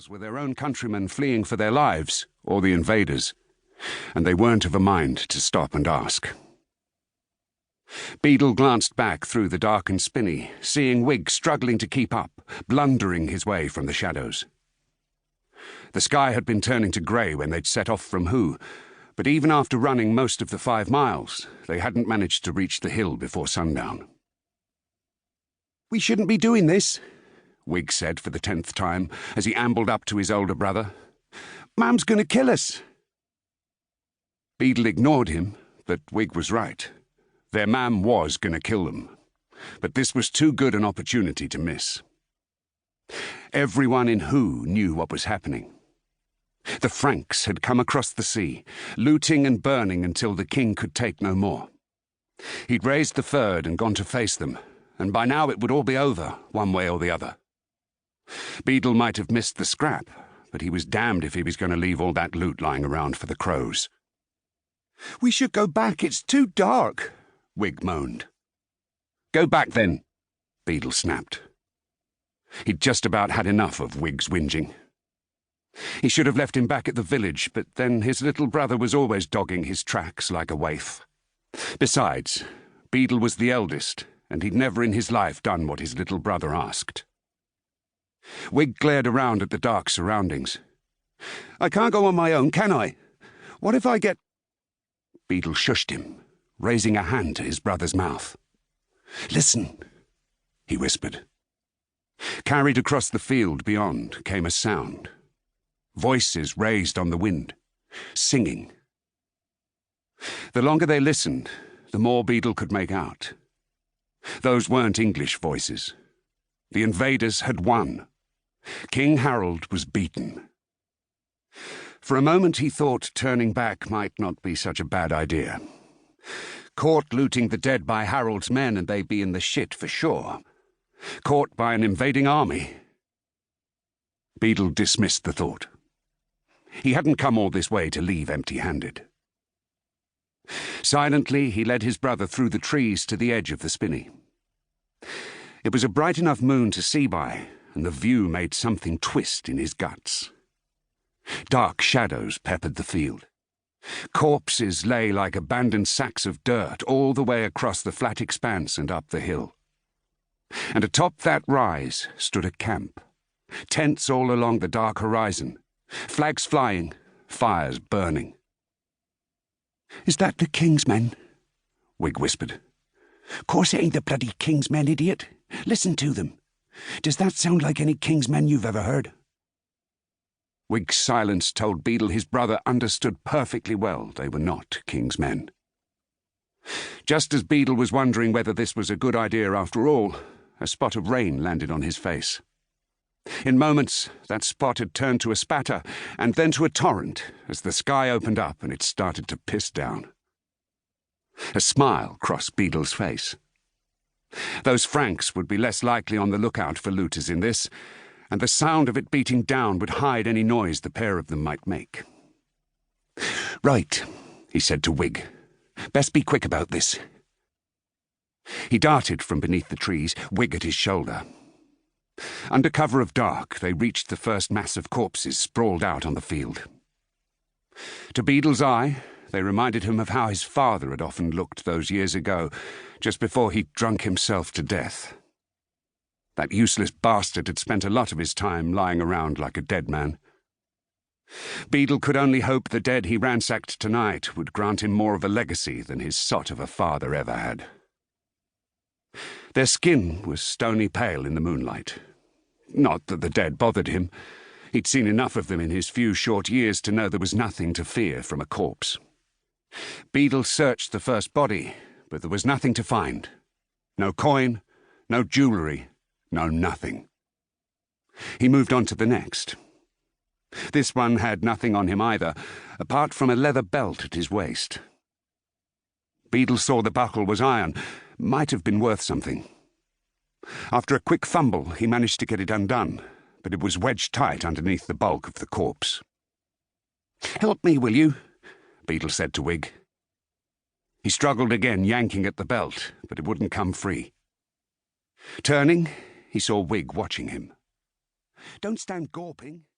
Were their own countrymen fleeing for their lives, or the invaders, and they weren't of a mind to stop and ask. Beadle glanced back through the darkened spinney, seeing Whig struggling to keep up, blundering his way from the shadows. The sky had been turning to grey when they'd set off from Hoo, but even after running most of the 5 miles, they hadn't managed to reach the hill before sundown. "We shouldn't be doing this," Whig said for the 10th time as he ambled up to his older brother. "Mam's going to kill us." Beadle ignored him, but Whig was right. Their mam was going to kill them, but this was too good an opportunity to miss. Everyone in Hoo knew what was happening. The Franks had come across the sea, looting and burning until the king could take no more. He'd raised the Fyrd and gone to face them, and by now it would all be over, one way or the other. Beadle might have missed the scrap, but he was damned if he was going to leave all that loot lying around for the crows. "We should go back, it's too dark," Whig moaned. "Go back then," Beadle snapped. He'd just about had enough of Whig's whinging. He should have left him back at the village, but then his little brother was always dogging his tracks like a waif. Besides, Beadle was the eldest, and he'd never in his life done what his little brother asked. Whig glared around at the dark surroundings. "I can't go on my own, can I? What if I get—" Beadle shushed him, raising a hand to his brother's mouth. "Listen," he whispered. Carried across the field beyond came a sound. Voices raised on the wind, singing. The longer they listened, the more Beadle could make out. Those weren't English voices. The invaders had won. King Harold was beaten. For a moment he thought turning back might not be such a bad idea. Caught looting the dead by Harold's men and they'd be in the shit for sure. Caught by an invading army. Beadle dismissed the thought. He hadn't come all this way to leave empty-handed. Silently he led his brother through the trees to the edge of the spinney. It was a bright enough moon to see by, and the view made something twist in his guts. Dark shadows peppered the field. Corpses lay like abandoned sacks of dirt all the way across the flat expanse and up the hill. And atop that rise stood a camp, tents all along the dark horizon, flags flying, fires burning. "Is that the King's men?" Whig whispered. "Course it ain't the bloody King's men, idiot. Listen to them. Does that sound like any King's men you've ever heard?" Whig's silence told Beadle his brother understood perfectly well they were not King's men. Just as Beadle was wondering whether this was a good idea after all, a spot of rain landed on his face. In moments, that spot had turned to a spatter and then to a torrent as the sky opened up and it started to piss down. A smile crossed Beadle's face. Those Franks would be less likely on the lookout for looters in this, and the sound of it beating down would hide any noise the pair of them might make. "Right," he said to Whig. "Best be quick about this." He darted from beneath the trees, Whig at his shoulder. Under cover of dark, they reached the first mass of corpses sprawled out on the field. To Beadle's eye, they reminded him of how his father had often looked those years ago, just before he'd drunk himself to death. That useless bastard had spent a lot of his time lying around like a dead man. Beadle could only hope the dead he ransacked tonight would grant him more of a legacy than his sot of a father ever had. Their skin was stony pale in the moonlight. Not that the dead bothered him. He'd seen enough of them in his few short years to know there was nothing to fear from a corpse. Beadle searched the first body, but there was nothing to find. No coin, no jewellery, no nothing. He moved on to the next. This one had nothing on him either, apart from a leather belt at his waist. Beadle saw the buckle was iron, might have been worth something. After a quick fumble, he managed to get it undone, but it was wedged tight underneath the bulk of the corpse. "Help me, will you?" Beadle said to Whig. He struggled again, yanking at the belt, but it wouldn't come free. Turning, he saw Whig watching him. "Don't stand gawping,"